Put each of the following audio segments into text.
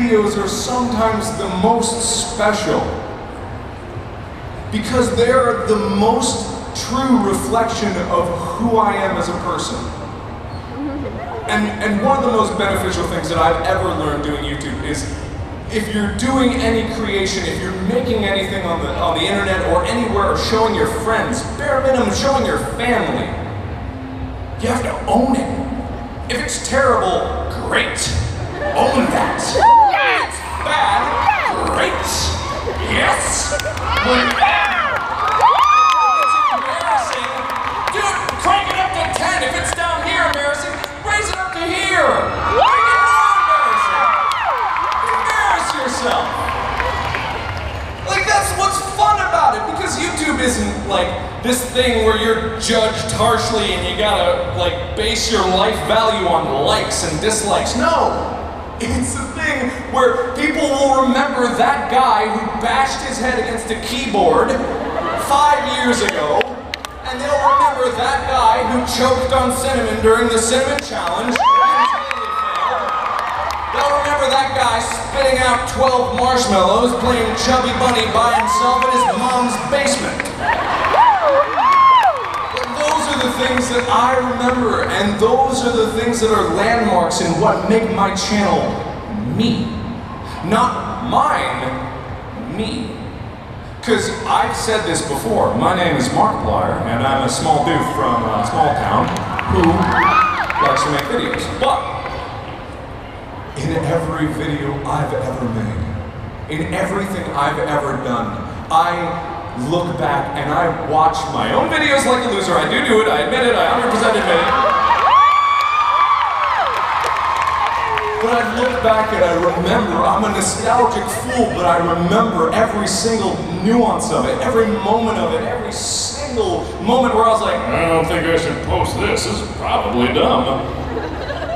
videos are sometimes the most special because they're the most true reflection of who I am as a person. And one of the most beneficial things that I've ever learned doing YouTube is if you're doing any creation, if you're making anything on the internet or anywhere or showing your friends, bare minimum showing your family, you have to own it. If it's terrible, great. Own that. If it's bad, great. Yes. When it's embarrassing, dude, crank it up to 10. If it's down here embarrassing, raise it up to here. Make it more embarrassing. Embarrass yourself. Like, that's what's fun about it, because YouTube isn't like this thing where you're judged harshly and you gotta like base your life value on likes and dislikes. No. It's a thing where people will remember that guy who bashed his head against a keyboard 5 years ago, and they'll remember that guy who choked on cinnamon during the cinnamon challenge and totally failed. They'll remember that guy spitting out 12 marshmallows playing Chubby Bunny by himself in his mom's basement. Those are the things that I remember, and those are the things that are landmarks in what make my channel me. Not mine, me. Because I've said this before, my name is Markiplier, and I'm a small dude from a small town who likes to make videos. But in every video I've ever made, in everything I've ever done, I look back and I watch my own videos like a loser. I do it, I admit it, I 100% admit it. But I look back and I remember, I'm a nostalgic fool, but I remember every single nuance of it, every moment of it, every single moment where I was like, I don't think I should post this, this is probably dumb.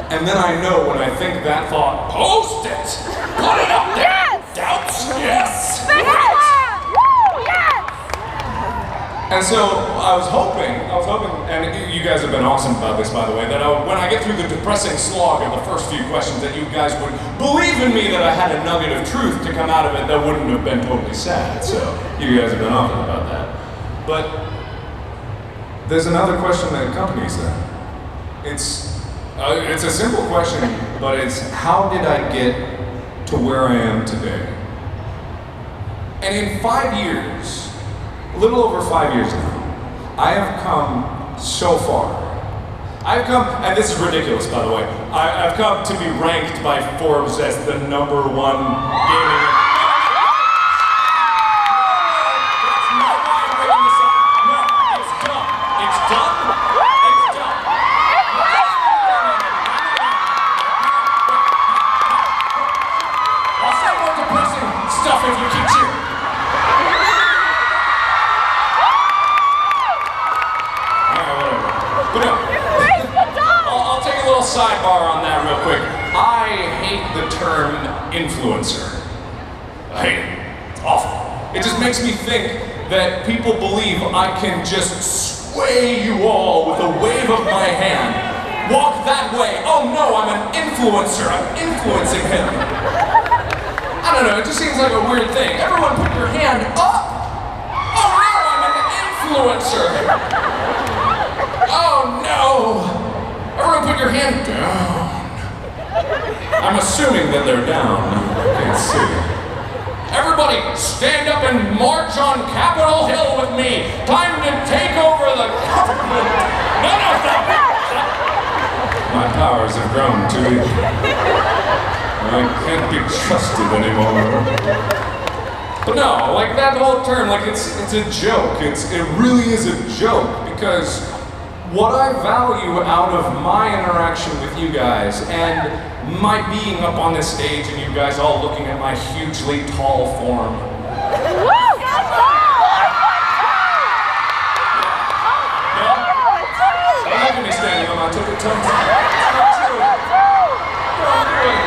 And then I know when I think that thought, post it! Put it up there! Yes! Doubts? Yes! Right. And so I was hoping, and you guys have been awesome about this, by the way, that when I get through the depressing slog of the first few questions, that you guys would believe in me that I had a nugget of truth to come out of it that wouldn't have been totally sad. So you guys have been awesome about that. But there's another question that accompanies that. It's a simple question, but it's how did I get to where I am today? And in 5 years, a little over 5 years now, I have come so far. I've come, and this is ridiculous by the way, I've come to be ranked by Forbes as the #1 gaming. That's not why I'm bringing this up. No, it's dumb. It's dumb. It's dumb. I'll say more depressing stuff if you keep cheering. But no, I'll take a little sidebar on that real quick. I hate the term influencer. I hate it. It's awful. It just makes me think that people believe I can just sway you all with a wave of my hand. Walk that way. Oh no, I'm an influencer. I'm influencing him. I don't know, it just seems like a weird thing. Everyone put your hand up. Oh no, I'm an influencer. Oh no! Everyone put your hand down. I'm assuming that they're down. I can't see. Everybody stand up and march on Capitol Hill with me. Time to take over the government. No, stop. My powers have grown too weak. I can't be trusted anymore. But no, like that whole term, like it's a joke. It really is a joke because what I value out of my interaction with you guys and my being up on this stage and you guys all looking at my hugely tall form. Don't look at me standing on my tippy toes. It's not true. Don't do it.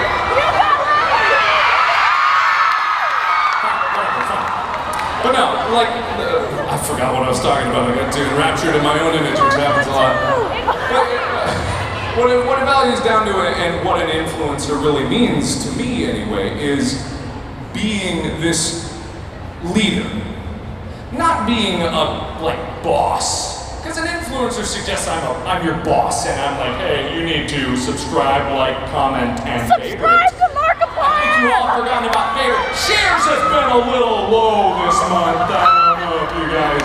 But no, like, I forgot what I was talking about. I got too enraptured in my own image, which happens a lot. what it values down to it, and what an influencer really means, to me anyway, is being this leader. Not being a, boss. Because an influencer suggests I'm your boss, and I'm like, hey, you need to subscribe, like, comment, and favorite. Subscribe to Markiplier! I think you all forgotten about favorite. Shares have been a little low this month. I don't know if you guys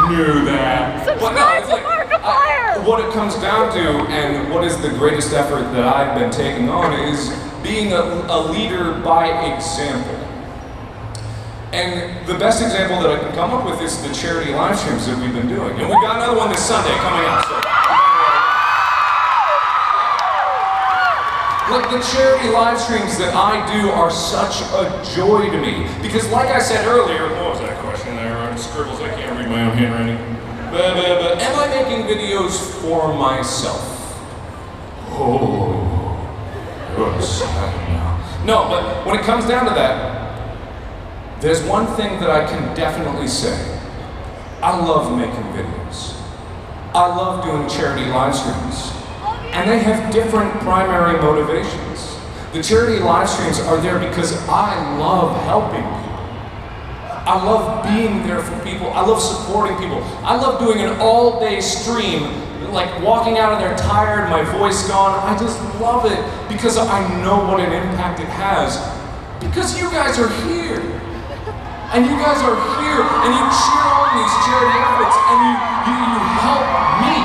knew that. Subscribe to Markiplier! What it comes down to, and what is the greatest effort that I've been taking on, is being a leader by example. And the best example that I can come up with is the charity live streams that we've been doing. And we've got another one this Sunday coming up. So. Like, the charity live streams that I do are such a joy to me. Because like I said earlier, what was that question there? Scribbles, I can't read my own handwriting. Am I making videos for myself? Oh, yes, no, but when it comes down to that, there's one thing that I can definitely say. I love making videos. I love doing charity live streams. And they have different primary motivations. The charity live streams are there because I love helping people. I love being there for people. I love supporting people. I love doing an all-day stream, like walking out of there tired, my voice gone. I just love it because I know what an impact it has. Because you guys are here. And you guys are here, and you cheer on these charity efforts, and you help me.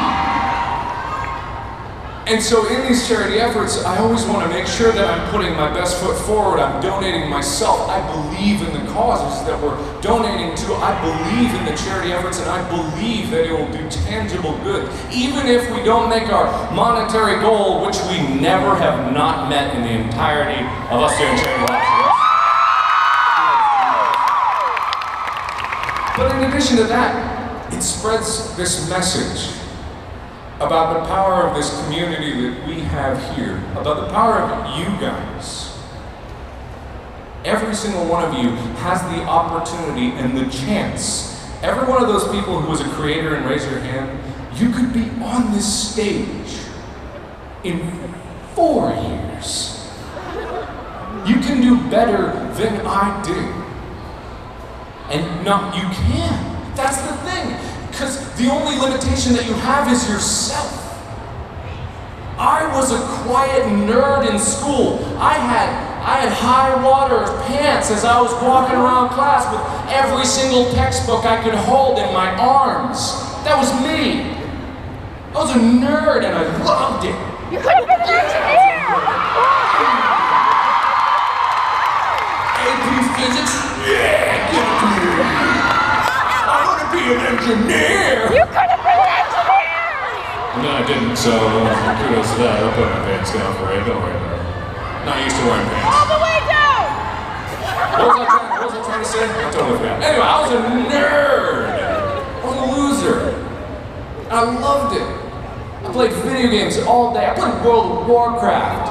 And so in these charity efforts, I always want to make sure that I'm putting my best foot forward. I'm donating myself. I believe in the causes that we're donating to. I believe in the charity efforts, and I believe that it will do tangible good. Even if we don't make our monetary goal, which we never have not met in the entirety of us doing charity live streams. But in addition to that, it spreads this message about the power of this community that we have here, about the power of you guys. Every single one of you has the opportunity and the chance. Every one of those people who was a creator and raise your hand, you could be on this stage in 4 years. You can do better than I do. And no, you can. That's the thing. Because the only limitation that you have is yourself. I was a quiet nerd in school. I had high water pants as I was walking around class with every single textbook I could hold in my arms. That was me. I was a nerd and I loved it. You could have been an engineer! AP Physics? Yeah, give it to me. I want to be an engineer. You could have been an engineer! No, I didn't, so kudos to that. I'll put my pants down for you. Don't worry about it. Not used to wearing pants. All the way down! What was I trying to say? I totally forgot. Anyway, I was a nerd. I was a loser. I loved it. I played video games all day. I played World of Warcraft.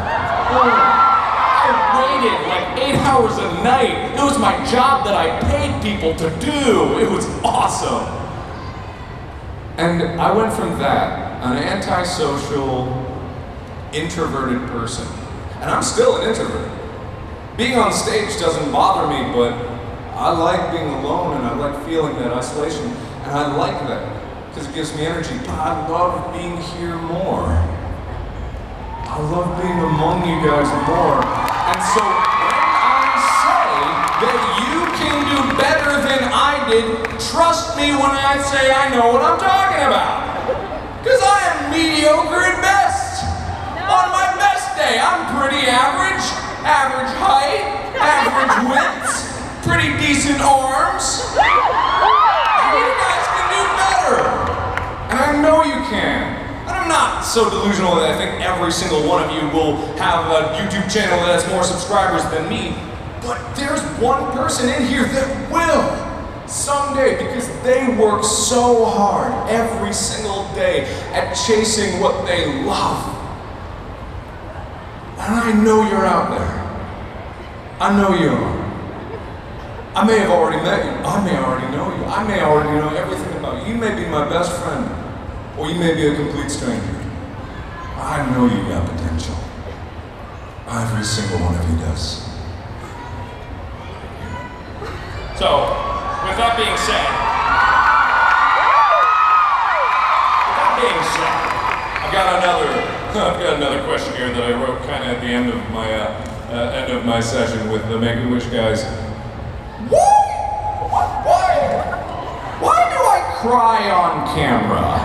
I waited like 8 hours a night. It was my job that I paid people to do. It was awesome. And I went from that, an antisocial, introverted person, and I'm still an introvert. Being on stage doesn't bother me, but I like being alone and I like feeling that isolation, and I like that because it gives me energy, but I love being here more. I love being among you guys more. And so when I say that you can do better than I did, trust me when I say I know what I'm talking about. Because I am mediocre at best. On my best day, I'm pretty average. Average height, average width, pretty decent arms. You guys can do better. And I know you can. And I'm not so delusional that I think every single one of you will have a YouTube channel that has more subscribers than me. But there's one person in here that will someday, because they work so hard every single day at chasing what they love. And I know you're out there. I know you are. I may have already met you. I may already know you. I may already know everything about you. You may be my best friend, or you may be a complete stranger. I know you got potential. Every single one of you does. So, with that being said, I've got another question here that I wrote kind of at the end of my session with the Make-A-Wish guys. Why do I cry on camera?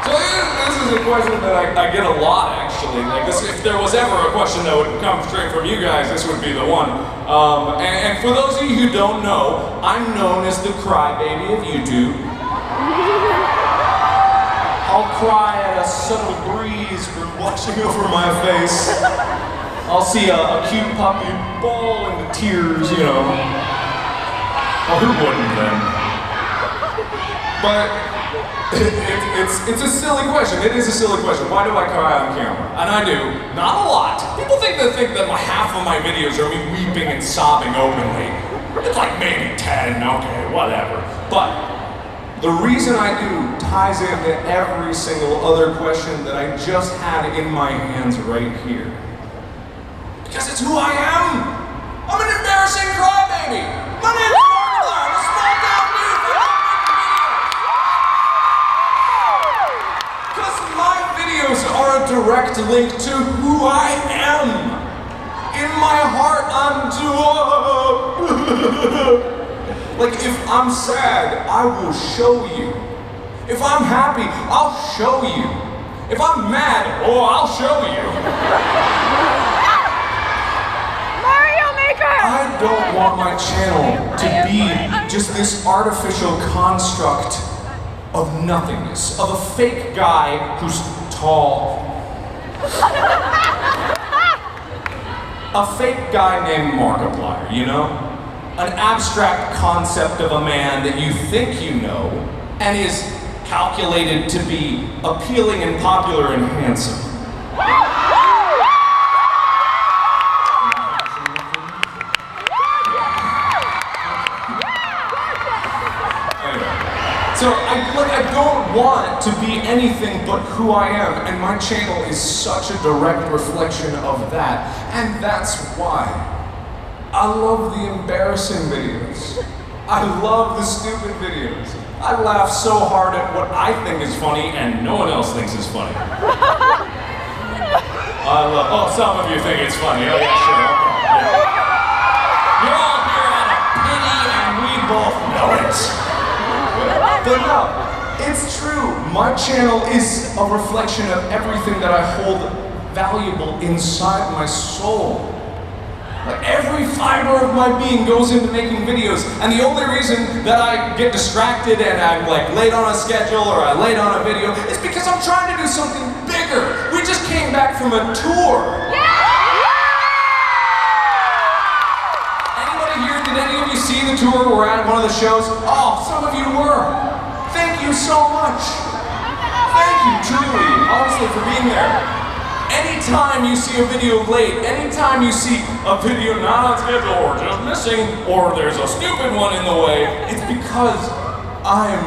So this is a question that I get a lot, actually. Like this, if there was ever a question that would come straight from you guys, this would be the one. And for those of you who don't know, I'm known as the crybaby of YouTube. I'll cry at a subtle breeze washing over my face. I'll see a cute puppy bawl into tears, you know. Well, who wouldn't then? But it's a silly question. It is a silly question. Why do I cry on camera? And I do. Not a lot. People think that half of my videos are me weeping and sobbing openly. It's like maybe 10, okay, whatever. But the reason I do ties into every single other question that I just had in my hands right here. Because it's who I am! I'm an embarrassing crybaby! My name's Markiplier, I'm a small town dude from because my videos are a direct link to who I am! In my heart, like, if I'm sad, I will show you. If I'm happy, I'll show you. If I'm mad, oh, I'll show you. Mario Maker! I don't want my channel to be just this artificial construct of nothingness, of a fake guy who's tall. A fake guy named Markiplier, you know? An abstract concept of a man that you think you know and is calculated to be appealing and popular and handsome. So I don't want to be anything but who I am, and my channel is such a direct reflection of that, and that's why. I love the embarrassing videos. I love the stupid videos. I laugh so hard at what I think is funny and no one else thinks is funny. Oh, some of you think it's funny. Oh yeah, sure, okay. Yeah. You're all here out of pity and we both know it. But no, it's true. My channel is a reflection of everything that I hold valuable inside my soul. Like every fiber of my being goes into making videos, and the only reason that I get distracted and I'm like late on a schedule or I'm late on a video is because I'm trying to do something bigger. We just came back from a tour. Anybody here, did any of you see the tour? We're at one of the shows. Oh, some of you were. Thank you so much. Thank you, truly, honestly, for being there. Anytime you see a video late, anytime you see a video not on schedule or just missing, or there's a stupid one in the way, it's because I'm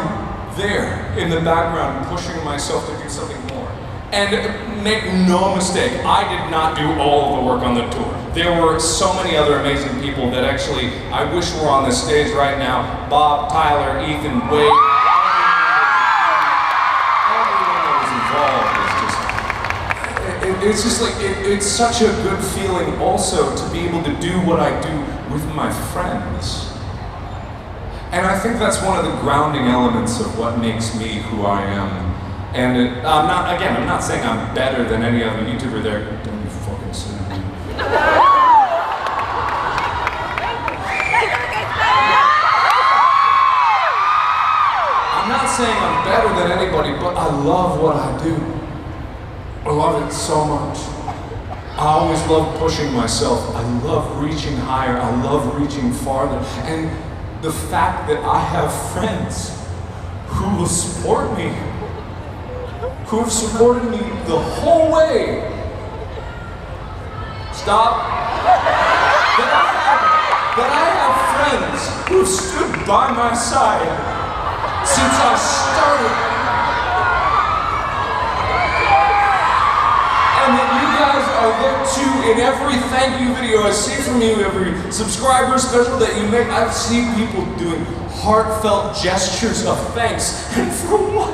there in the background pushing myself to do something more. And make no mistake, I did not do all of the work on the tour. There were so many other amazing people that actually I wish were on this stage right now. Bob, Tyler, Ethan, Wade. Everyone that was involved is just... It's just like, it's such a good feeling also to be able to do what I do with my friends. And I think that's one of the grounding elements of what makes me who I am. And I'm not saying I'm better than any other YouTuber there. Don't you fucking say that. I'm not saying I'm better than anybody, but I love what I do. I love it so much. I always love pushing myself. I love reaching higher. I love reaching farther. And the fact that I have friends who will support me, who have supported me the whole way. Stop. That I have friends who have stood by my side since I started in every thank you video I see from you, every subscriber special that you make, I've seen people doing heartfelt gestures of thanks. And for what?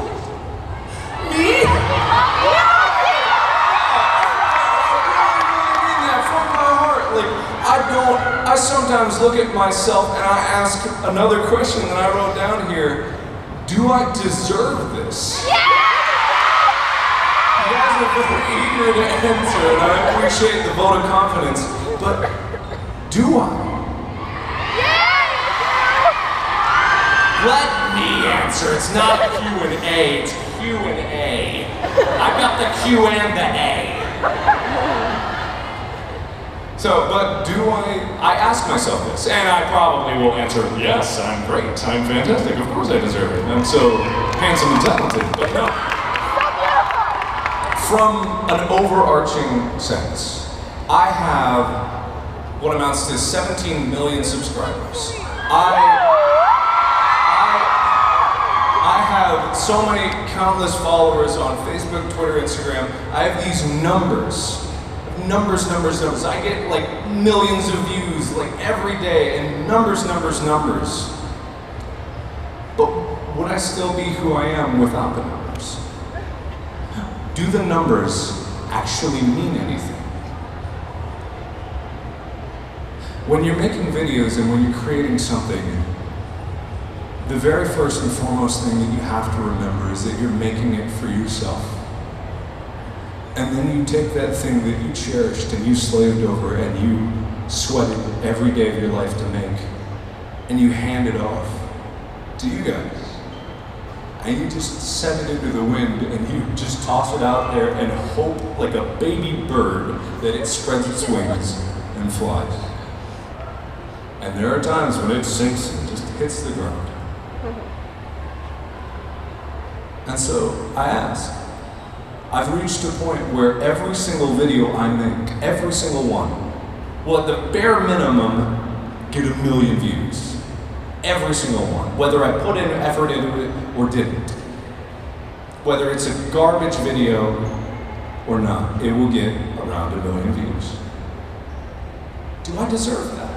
Me? I sometimes look at myself and I ask another question that I wrote down here. Do I deserve this? Yeah! You guys are very eager to answer, and I appreciate the vote of confidence, but do I? Yeah! Let me answer. It's not Q and A, it's Q and A. I've got the Q and the A. So, but do I ask myself this, and I probably will answer, yes, I'm great, I'm fantastic, of course I deserve it, I'm so handsome and talented, but no. From an overarching sense, I have what amounts to 17 million subscribers. I have so many countless followers on Facebook, Twitter, Instagram. I have these numbers. Numbers. I get like millions of views like every day, and numbers. But would I still be who I am without the numbers? Do the numbers actually mean anything? When you're making videos and when you're creating something, the very first and foremost thing that you have to remember is that you're making it for yourself. And then you take that thing that you cherished and you slaved over and you sweated every day of your life to make, and you hand it off to you guys. And you just send it into the wind and you just toss it out there and hope like a baby bird that it spreads its wings and flies. And there are times when it sinks and just hits the ground. And so I ask, I've reached a point where every single video I make, every single one, will at the bare minimum get 1 million views. Every single one, whether I put in effort into it or didn't. Whether it's a garbage video or not, it will get around 1 million views. Do I deserve that?